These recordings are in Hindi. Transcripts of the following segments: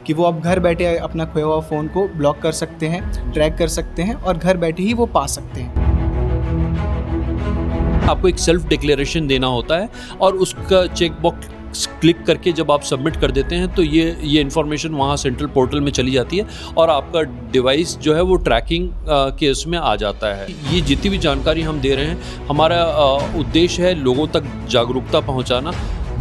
कि वो अब घर बैठे अपना खोया हुआ फ़ोन को ब्लॉक कर सकते हैं, ट्रैक कर सकते हैं और घर बैठे ही वो पा सकते हैं। आपको एक सेल्फ डिक्लेरेशन देना होता है और उसका चेक बॉक्स क्लिक करके जब आप सबमिट कर देते हैं तो ये इन्फॉर्मेशन वहाँ सेंट्रल पोर्टल में चली जाती है और आपका डिवाइस जो है वो ट्रैकिंग के उसमें आ जाता है। ये जितनी भी जानकारी हम दे रहे हैं, हमारा उद्देश्य है लोगों तक जागरूकता पहुँचाना।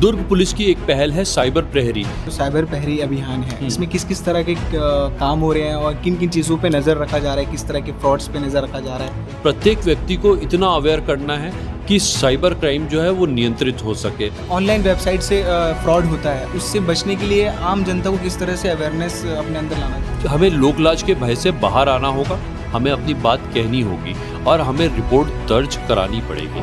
दुर्ग पुलिस की एक पहल है साइबर प्रहरी। तो साइबर प्रहरी अभियान है, इसमें किस किस तरह के काम हो रहे हैं और किन किन चीज़ों पे नज़र रखा जा रहा है, किस तरह के फ्रॉड्स पे नज़र रखा जा रहा है? प्रत्येक व्यक्ति को इतना अवेयर करना है कि साइबर क्राइम जो है वो नियंत्रित हो सके। ऑनलाइन वेबसाइट से फ्रॉड होता है, उससे बचने के लिए आम जनता को किस तरह से अवेयरनेस अपने अंदर लाना चाहिए? हमें लोकलाज के भय से बाहर आना होगा, हमें अपनी बात कहनी होगी और हमें रिपोर्ट दर्ज करानी पड़ेगी।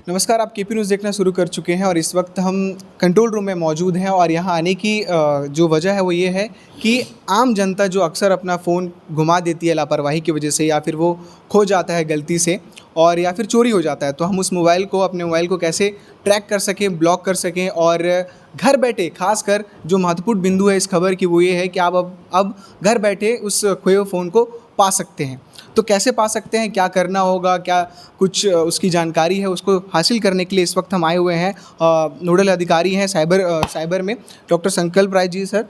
नमस्कार, आप केपी न्यूज़ देखना शुरू कर चुके हैं और इस वक्त हम कंट्रोल रूम में मौजूद हैं और यहाँ आने की जो वजह है वो ये है कि आम जनता जो अक्सर अपना फ़ोन घुमा देती है लापरवाही की वजह से, या फिर वो खो जाता है गलती से और या फिर चोरी हो जाता है, तो हम उस अपने मोबाइल को कैसे ट्रैक कर सकें, ब्लॉक कर सकें और घर बैठे, खासकर जो महत्वपूर्ण बिंदु है इस खबर की वो ये है कि आप अब घर बैठे उस खोए हुए फ़ोन को पा सकते हैं। तो कैसे पा सकते हैं, क्या करना होगा, क्या कुछ उसकी जानकारी है, उसको हासिल करने के लिए इस वक्त हम आए हुए हैं। नोडल अधिकारी हैं साइबर में डॉक्टर संकल्प राय जी। सर,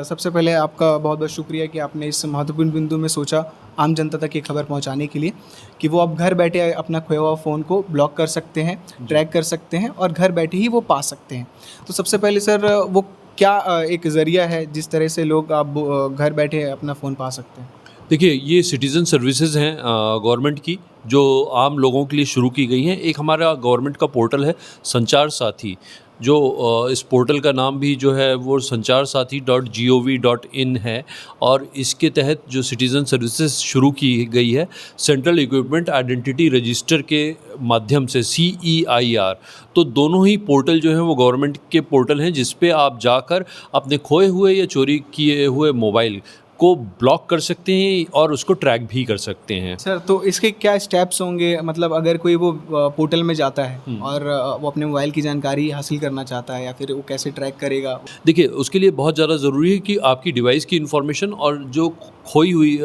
सबसे पहले आपका बहुत बहुत शुक्रिया कि आपने इस महत्वपूर्ण बिंदु में सोचा आम जनता तक ये खबर पहुंचाने के लिए कि वो अब घर बैठे अपना खोया हुआ फ़ोन को ब्लॉक कर सकते हैं, ट्रैक कर सकते हैं और घर बैठे ही वो पा सकते हैं। तो सबसे पहले सर, वो क्या एक ज़रिया है जिस तरह से लोग अब घर बैठे अपना फ़ोन पा सकते हैं? देखिए, ये सिटीज़न सर्विसेज हैं गवर्नमेंट की, जो आम लोगों के लिए शुरू की गई हैं। एक हमारा गवर्नमेंट का पोर्टल है संचार साथी, जो इस पोर्टल का नाम भी जो है वो sancharsaathi.gov.in है और इसके तहत जो सिटीज़न सर्विसेज शुरू की गई है सेंट्रल इक्विपमेंट आइडेंटिटी रजिस्टर के माध्यम से, CEIR। तो दोनों ही पोर्टल जो हैं वो गवर्नमेंट के पोर्टल हैं जिस पे आप जाकर अपने खोए हुए या चोरी किए हुए मोबाइल को ब्लॉक कर सकते हैं और उसको ट्रैक भी कर सकते हैं। सर, तो इसके क्या स्टेप्स होंगे? मतलब अगर कोई वो पोर्टल में जाता है और वो अपने मोबाइल की जानकारी हासिल करना चाहता है, या फिर वो कैसे ट्रैक करेगा? देखिए, उसके लिए बहुत ज़्यादा ज़रूरी है कि आपकी डिवाइस की इन्फॉर्मेशन और जो खोई हुई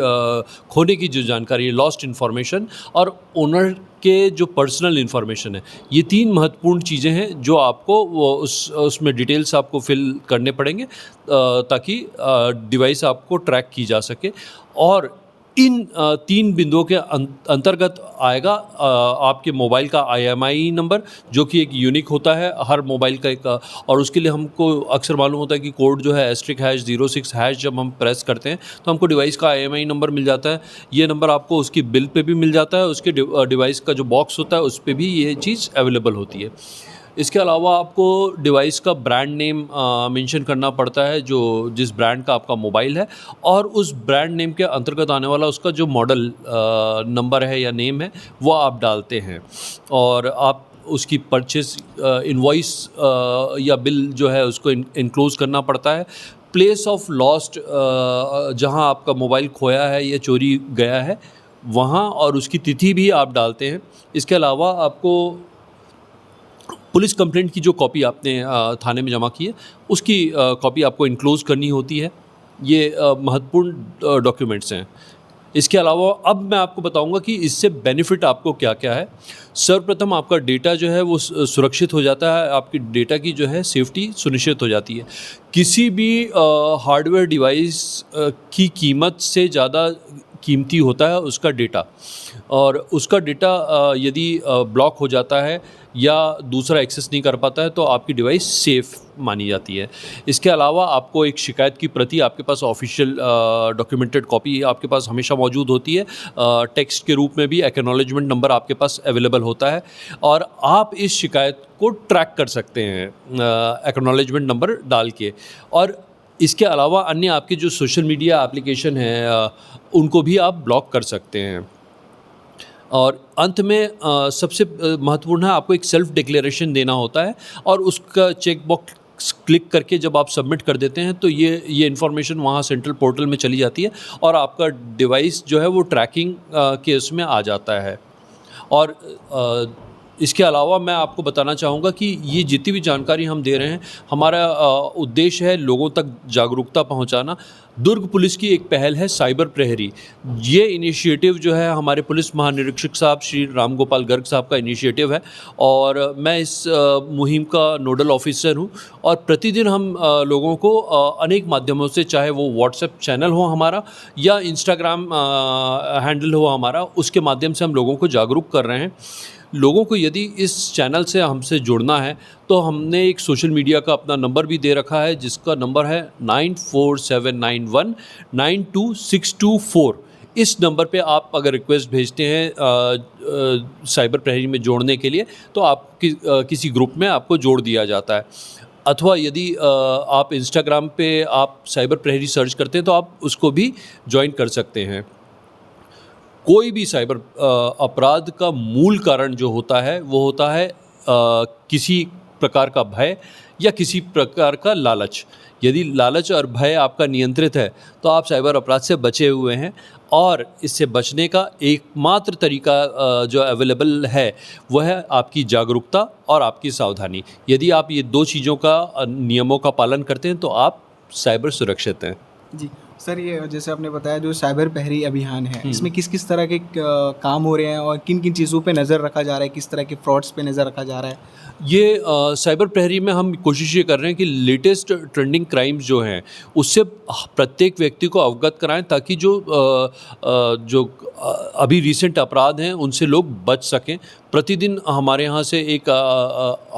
खोने की जो जानकारी है, लॉस्ट इन्फॉर्मेशन, और ओनर के जो पर्सनल इन्फॉर्मेशन है, ये 3 महत्वपूर्ण चीज़ें हैं जो आपको वो उसमें डिटेल्स आपको फिल करने पड़ेंगे ताकि डिवाइस आपको ट्रैक की जा सके। और इन 3 बिंदुओं के अंतर्गत आएगा आपके मोबाइल का IMEI नंबर, जो कि एक यूनिक होता है हर मोबाइल का एक, और उसके लिए हमको अक्सर मालूम होता है कि कोड जो है *#06# जब हम प्रेस करते हैं तो हमको डिवाइस का IMEI नंबर मिल जाता है। ये नंबर आपको उसकी बिल पे भी मिल जाता है, उसके डिवाइस का जो बॉक्स होता है उस पे भी ये चीज़ अवेलेबल होती है। इसके अलावा आपको डिवाइस का ब्रांड नेम मेंशन करना पड़ता है, जो जिस ब्रांड का आपका मोबाइल है, और उस ब्रांड नेम के अंतर्गत आने वाला उसका जो मॉडल नंबर है या नेम है वो आप डालते हैं, और आप उसकी परचेस इनवॉइस या बिल जो है उसको इनक्लोज करना पड़ता है। प्लेस ऑफ लॉस्ट, जहां आपका मोबाइल खोया है या चोरी गया है वहाँ, और उसकी तिथि भी आप डालते हैं। इसके अलावा आपको पुलिस कंप्लेंट की जो कॉपी आपने थाने में जमा की है उसकी कॉपी आपको इनक्लोज करनी होती है। ये महत्वपूर्ण डॉक्यूमेंट्स हैं। इसके अलावा अब मैं आपको बताऊंगा कि इससे बेनिफिट आपको क्या क्या है। सर्वप्रथम आपका डेटा जो है वो सुरक्षित हो जाता है, आपकी डेटा की जो है सेफ्टी सुनिश्चित हो जाती है। किसी भी हार्डवेयर डिवाइस की कीमत से ज़्यादा कीमती होता है उसका डेटा, और उसका डेटा यदि ब्लॉक हो जाता है या दूसरा एक्सेस नहीं कर पाता है तो आपकी डिवाइस सेफ़ मानी जाती है। इसके अलावा आपको एक शिकायत की प्रति, आपके पास ऑफिशियल डॉक्यूमेंटेड कॉपी आपके पास हमेशा मौजूद होती है। टेक्स्ट के रूप में भी एक्नॉलेजमेंट नंबर आपके पास अवेलेबल होता है, और आप इस शिकायत को ट्रैक कर सकते हैं एक्नॉलेजमेंट नंबर डाल के। और इसके अलावा अन्य आपके जो सोशल मीडिया एप्लीकेशन हैं उनको भी आप ब्लॉक कर सकते हैं। और अंत में सबसे महत्वपूर्ण है, आपको एक सेल्फ डिक्लेरेशन देना होता है और उसका चेक बॉक्स क्लिक करके जब आप सबमिट कर देते हैं तो ये इन्फॉर्मेशन वहाँ सेंट्रल पोर्टल में चली जाती है और आपका डिवाइस जो है वो ट्रैकिंग के उसमें आ जाता है। और इसके अलावा मैं आपको बताना चाहूँगा कि ये जितनी भी जानकारी हम दे रहे हैं, हमारा उद्देश्य है लोगों तक जागरूकता पहुँचाना। दुर्ग पुलिस की एक पहल है साइबर प्रहरी। ये इनिशिएटिव जो है हमारे पुलिस महानिरीक्षक साहब श्री राम गोपाल गर्ग साहब का इनिशिएटिव है और मैं इस मुहिम का नोडल ऑफिसर हूँ और प्रतिदिन हम लोगों को अनेक माध्यमों से, चाहे वो व्हाट्सएप चैनल हो हमारा या इंस्टाग्राम हैंडल हो हमारा, उसके माध्यम से हम लोगों को जागरूक कर रहे हैं। लोगों को यदि इस चैनल से हमसे जुड़ना है तो हमने एक सोशल मीडिया का अपना नंबर भी दे रखा है जिसका नंबर है 9479192624। इस नंबर पे आप अगर रिक्वेस्ट भेजते हैं साइबर प्रहरी में जोड़ने के लिए तो आप किसी ग्रुप में आपको जोड़ दिया जाता है। अथवा यदि आप इंस्टाग्राम पे आप साइबर प्रहरी सर्च करते हैं तो आप उसको भी ज्वाइन कर सकते हैं। कोई भी साइबर अपराध का मूल कारण जो होता है वो होता है किसी प्रकार का भय या किसी प्रकार का लालच। यदि लालच और भय आपका नियंत्रित है तो आप साइबर अपराध से बचे हुए हैं और इससे बचने का एकमात्र तरीका जो अवेलेबल है वह है आपकी जागरूकता और आपकी सावधानी। यदि आप ये दो चीज़ों का नियमों का पालन करते हैं तो आप साइबर सुरक्षित हैं। जी सर, ये जैसे आपने बताया जो साइबर प्रहरी अभियान है, इसमें किस किस तरह के काम हो रहे हैं और किन किन चीज़ों पे नज़र रखा जा रहा है, किस तरह के फ्रॉड्स पे नज़र रखा जा रहा है? ये साइबर प्रहरी में हम कोशिश ये कर रहे हैं कि लेटेस्ट ट्रेंडिंग क्राइम्स जो हैं उससे प्रत्येक व्यक्ति को अवगत कराएं ताकि जो अभी रिसेंट अपराध हैं उनसे लोग बच सकें। प्रतिदिन हमारे यहाँ से एक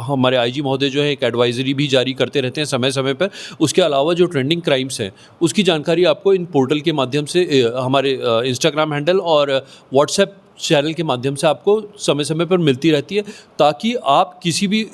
हमारे आईजी महोदय जो है एक एडवाइजरी भी जारी करते रहते हैं समय समय पर। उसके अलावा जो ट्रेंडिंग क्राइम्स हैं उसकी जानकारी आपको इन पोर्टल के माध्यम से हमारे इंस्टाग्राम हैंडल और व्हाट्सएप चैनल के माध्यम से आपको समय समय पर मिलती रहती है ताकि आप किसी भी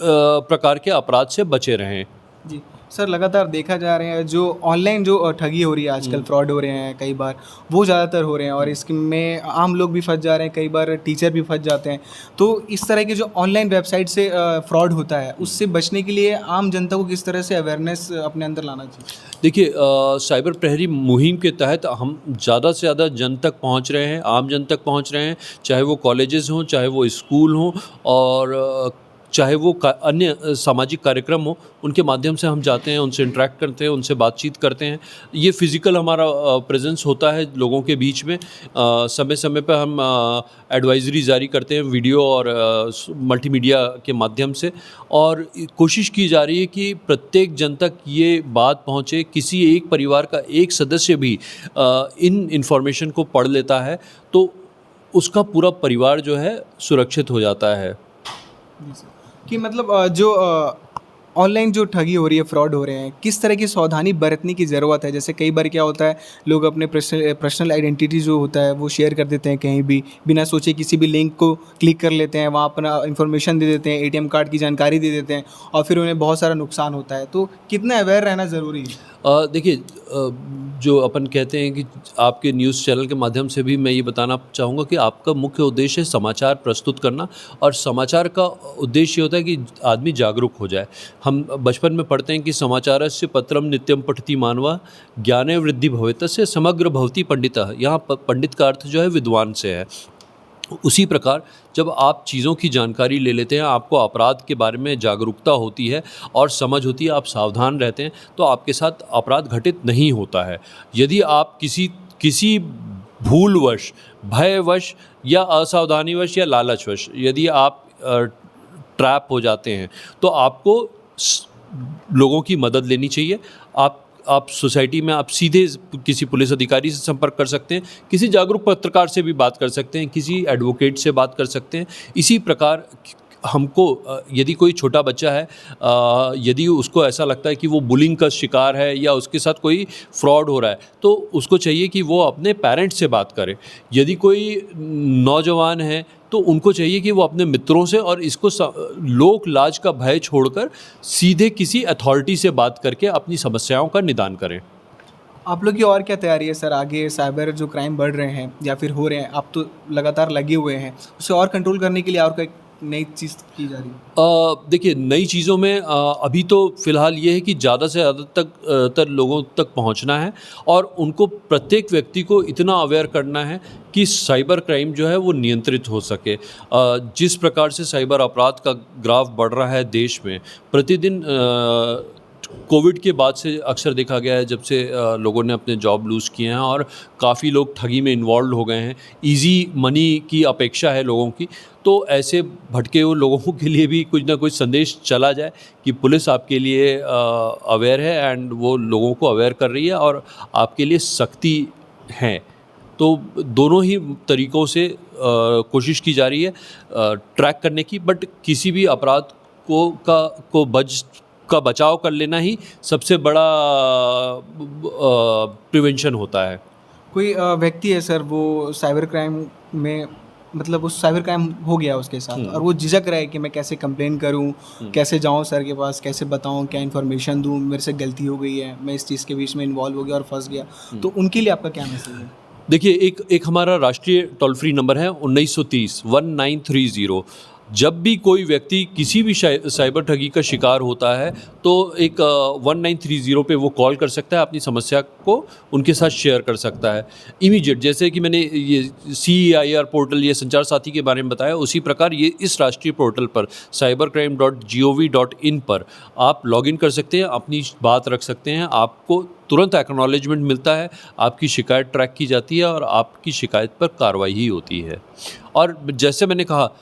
प्रकार के अपराध से बचे रहें। जी सर, लगातार देखा जा रहे हैं जो ऑनलाइन जो ठगी हो रही है आजकल, फ्रॉड हो रहे हैं कई बार, वो ज़्यादातर हो रहे हैं और इसमें आम लोग भी फंस जा रहे हैं, कई बार टीचर भी फंस जाते हैं। तो इस तरह के जो ऑनलाइन वेबसाइट से फ्रॉड होता है उससे बचने के लिए आम जनता को किस तरह से अवेयरनेस अपने अंदर लाना चाहिए? देखिए, साइबर प्रहरी मुहिम के तहत हम ज़्यादा से ज़्यादा जन तक पहुंच रहे हैं, आम जन तक पहुंच रहे हैं, चाहे वो कॉलेजेस हों, चाहे वो स्कूल हों और चाहे वो अन्य सामाजिक कार्यक्रम हो, उनके माध्यम से हम जाते हैं, उनसे इंटरेक्ट करते हैं, उनसे बातचीत करते हैं। ये फिज़िकल हमारा प्रेजेंस होता है लोगों के बीच में। समय समय पर हम एडवाइजरी जारी करते हैं वीडियो और मल्टीमीडिया के माध्यम से और कोशिश की जा रही है कि प्रत्येक जन तक ये बात पहुँचे। किसी एक परिवार का एक सदस्य भी इन इन्फॉर्मेशन को पढ़ लेता है तो उसका पूरा परिवार जो है सुरक्षित हो जाता है। जी सर, कि मतलब जो ऑनलाइन जो ठगी हो रही है, फ्रॉड हो रहे हैं, किस तरह की सावधानी बरतने की ज़रूरत है? जैसे कई बार क्या होता है, लोग अपने पर्सनल आइडेंटिटी जो होता है वो शेयर कर देते हैं कहीं भी, बिना सोचे किसी भी लिंक को क्लिक कर लेते हैं, वहाँ अपना इन्फॉर्मेशन दे देते हैं, एटीएम कार्ड की जानकारी दे देते हैं और फिर उन्हें बहुत सारा नुकसान होता है। तो कितना अवेयर रहना ज़रूरी है? देखिए, जो अपन कहते हैं कि आपके न्यूज़ चैनल के माध्यम से भी मैं ये बताना चाहूँगा कि आपका मुख्य उद्देश्य है समाचार प्रस्तुत करना और समाचार का उद्देश्य होता है कि आदमी जागरूक हो जाए। हम बचपन में पढ़ते हैं कि समाचारस्य पत्रम नित्यम पठति मानवा ज्ञाने वृद्धि भवेतस्य समग्र भवति पंडितः। यहाँ पंडित का अर्थ जो है विद्वान से है। उसी प्रकार जब आप चीज़ों की जानकारी ले लेते हैं, आपको अपराध के बारे में जागरूकता होती है और समझ होती है, आप सावधान रहते हैं तो आपके साथ अपराध घटित नहीं होता है। यदि आप किसी भूलवश, भयवश या असावधानीवश या लालचवश यदि आप ट्रैप हो जाते हैं तो आपको लोगों की मदद लेनी चाहिए। आप सोसाइटी में आप सीधे किसी पुलिस अधिकारी से संपर्क कर सकते हैं, किसी जागरूक पत्रकार से भी बात कर सकते हैं, किसी एडवोकेट से बात कर सकते हैं। इसी प्रकार हमको यदि कोई छोटा बच्चा है, यदि उसको ऐसा लगता है कि वो बुलिंग का शिकार है या उसके साथ कोई फ्रॉड हो रहा है तो उसको चाहिए कि वो अपने पेरेंट्स से बात करे। यदि कोई नौजवान है तो उनको चाहिए कि वो अपने मित्रों से और इसको लोक लाज का भय छोड़कर सीधे किसी अथॉरिटी से बात करके अपनी समस्याओं का निदान करें। आप लोग की और क्या तैयारी है सर? आगे साइबर जो क्राइम बढ़ रहे हैं या फिर हो रहे हैं, आप तो लगातार लगे हुए हैं, उसे और कंट्रोल करने के लिए और नई चीज़ की जा रही है? देखिए नई चीज़ों में अभी तो फ़िलहाल ये है कि ज़्यादा से ज़्यादा तर लोगों तक पहुंचना है और उनको प्रत्येक व्यक्ति को इतना अवेयर करना है कि साइबर क्राइम जो है वो नियंत्रित हो सके। जिस प्रकार से साइबर अपराध का ग्राफ बढ़ रहा है देश में प्रतिदिन, कोविड के बाद से अक्सर देखा गया है जब से लोगों ने अपने जॉब लूज़ किए हैं और काफ़ी लोग ठगी में इन्वॉल्व हो गए हैं। ईज़ी मनी की अपेक्षा है लोगों की, तो ऐसे भटके हुए लोगों के लिए भी कुछ ना कुछ संदेश चला जाए कि पुलिस आपके लिए अवेयर है एंड वो लोगों को अवेयर कर रही है और आपके लिए सख्ती है। तो दोनों ही तरीक़ों से कोशिश की जा रही है ट्रैक करने की, बट किसी भी अपराध का बचाव कर लेना ही सबसे बड़ा प्रिवेंशन होता है। कोई व्यक्ति है सर, वो साइबर क्राइम में मतलब उस साइबर क्राइम हो गया उसके साथ और वो झिझक रहा है कि मैं कैसे कंप्लेन करूं, कैसे जाऊं सर के पास, कैसे बताऊं, क्या इन्फॉर्मेशन दूं, मेरे से गलती हो गई है, मैं इस चीज़ के बीच में इन्वॉल्व हो गया और फंस गया, तो उनके लिए आपका क्या मैसेज है? देखिए एक हमारा राष्ट्रीय टोल फ्री नंबर है 1930 1930। जब भी कोई व्यक्ति किसी भी साइबर ठगी का शिकार होता है तो एक 1930 पे वो कॉल कर सकता है, अपनी समस्या को उनके साथ शेयर कर सकता है इमीडिएट। जैसे कि मैंने ये CEIR पोर्टल, ये संचार साथी के बारे में बताया, उसी प्रकार ये इस राष्ट्रीय पोर्टल पर cybercrime.gov.in पर आप लॉगिन कर सकते हैं, अपनी बात रख सकते हैं, आपको तुरंत एक्नॉलेजमेंट मिलता है, आपकी शिकायत ट्रैक की जाती है और आपकी शिकायत पर कार्रवाई ही होती है। और जैसे मैंने कहा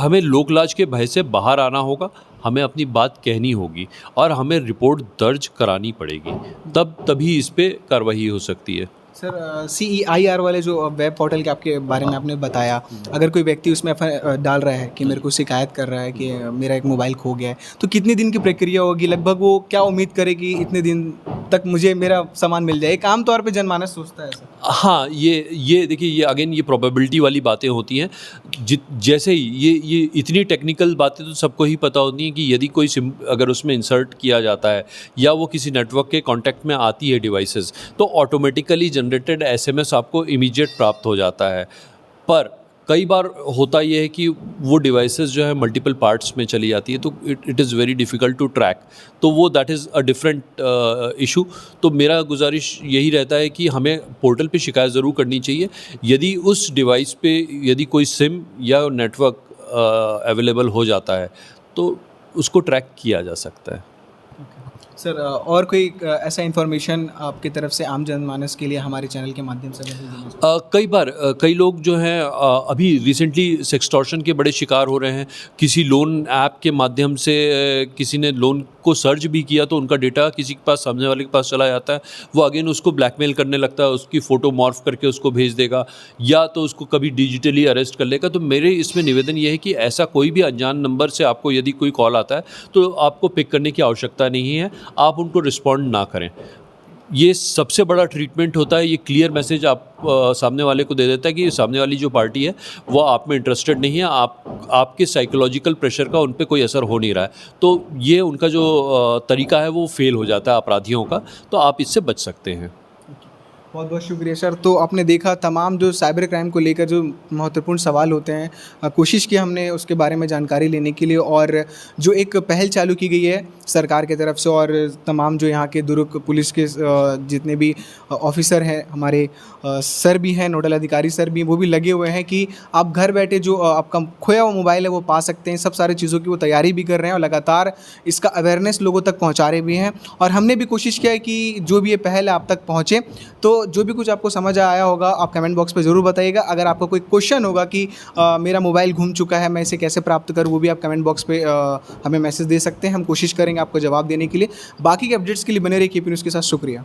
हमें लोकलाज के भय से बाहर आना होगा, हमें अपनी बात कहनी होगी और हमें रिपोर्ट दर्ज करानी पड़ेगी, तभी इस पे कार्रवाई हो सकती है। सर CEIR वाले जो वेब पोर्टल के आपके बारे में आपने बताया, अगर कोई व्यक्ति उसमें डाल रहा है कि मेरे को शिकायत कर रहा है कि मेरा एक मोबाइल खो गया है, तो कितनी दिन की प्रक्रिया होगी लगभग? वो क्या उम्मीद करे कि इतने दिन तक मुझे मेरा सामान मिल जाए? एक आम तौर पे जनमानस सोचता है सर। हाँ, ये देखिए, ये अगेन ये प्रोबेबिलिटी वाली बातें होती हैं। जैसे ही ये इतनी टेक्निकल बातें तो सबको ही पता होती हैं कि यदि कोई सिम अगर उसमें इंसर्ट किया जाता है या वो किसी नेटवर्क के कॉन्टैक्ट में आती है डिवाइसेस, तो ऑटोमेटिकली जनरेटेड SMS आपको इमीडिएट प्राप्त हो जाता है। पर कई बार होता ये है कि वो डिवाइसेस जो है मल्टीपल पार्ट्स में चली जाती है, तो it is very difficult to track, तो वो that is a different issue. तो मेरा गुजारिश यही रहता है कि हमें पोर्टल पे शिकायत ज़रूर करनी चाहिए यदि उस डिवाइस पे यदि कोई सिम या नेटवर्क अवेलेबल हो जाता है तो उसको ट्रैक किया जा सकता है। सर और कोई ऐसा इन्फॉर्मेशन आपकी तरफ से आम जनमानस के लिए हमारे चैनल के माध्यम से मैसेज देना चाहते कई बार कई लोग जो हैं अभी रिसेंटली सेक्सटॉर्शन के बड़े शिकार हो रहे हैं। किसी लोन ऐप के माध्यम से किसी ने लोन को सर्च भी किया तो उनका डेटा किसी के पास, सामने वाले के पास चला जाता है। वो अगेन उसको ब्लैकमेल करने लगता है, उसकी फ़ोटो मॉर्फ करके उसको भेज देगा या तो उसको कभी डिजिटली अरेस्ट कर लेगा। तो मेरे इसमें निवेदन ये है कि ऐसा कोई भी अनजान नंबर से आपको यदि कोई कॉल आता है तो आपको पिक करने की आवश्यकता नहीं है, आप उनको रिस्पॉन्ड ना करें। ये सबसे बड़ा ट्रीटमेंट होता है। ये क्लियर मैसेज आप सामने वाले को दे देता है कि सामने वाली जो पार्टी है वो आप में इंटरेस्टेड नहीं है, आपके साइकोलॉजिकल प्रेशर का उन पे कोई असर हो नहीं रहा है। तो ये उनका जो तरीका है वो फेल हो जाता है अपराधियों का, तो आप इससे बच सकते हैं। बहुत बहुत शुक्रिया सर। तो आपने देखा तमाम जो साइबर क्राइम को लेकर जो महत्वपूर्ण सवाल होते हैं, कोशिश की हमने उसके बारे में जानकारी लेने के लिए, और जो एक पहल चालू की गई है सरकार की तरफ से और तमाम जो यहाँ के दुर्ग पुलिस के जितने भी ऑफिसर हैं, हमारे सर भी हैं, नोडल अधिकारी सर भी, वो भी लगे हुए हैं कि आप घर बैठे जो आपका खोया हुआ मोबाइल है वो पा सकते हैं। सब सारी चीज़ों की वो तैयारी भी कर रहे हैं और लगातार इसका अवेयरनेस लोगों तक पहुँचा रहे भी हैं। और हमने भी कोशिश किया है कि जो भी ये पहल है आप तक पहुँचे। तो जो भी कुछ आपको समझ आया होगा आप कमेंट बॉक्स पे ज़रूर बताइएगा। अगर आपका कोई क्वेश्चन होगा कि मेरा मोबाइल गुम चुका है, मैं इसे कैसे प्राप्त करूँ, वो भी आप कमेंट बॉक्स पे हमें मैसेज दे सकते हैं। हम कोशिश करेंगे आपको जवाब देने के लिए। बाकी के अपडेट्स के लिए बने रहिए KP न्यूज़ के साथ। शुक्रिया।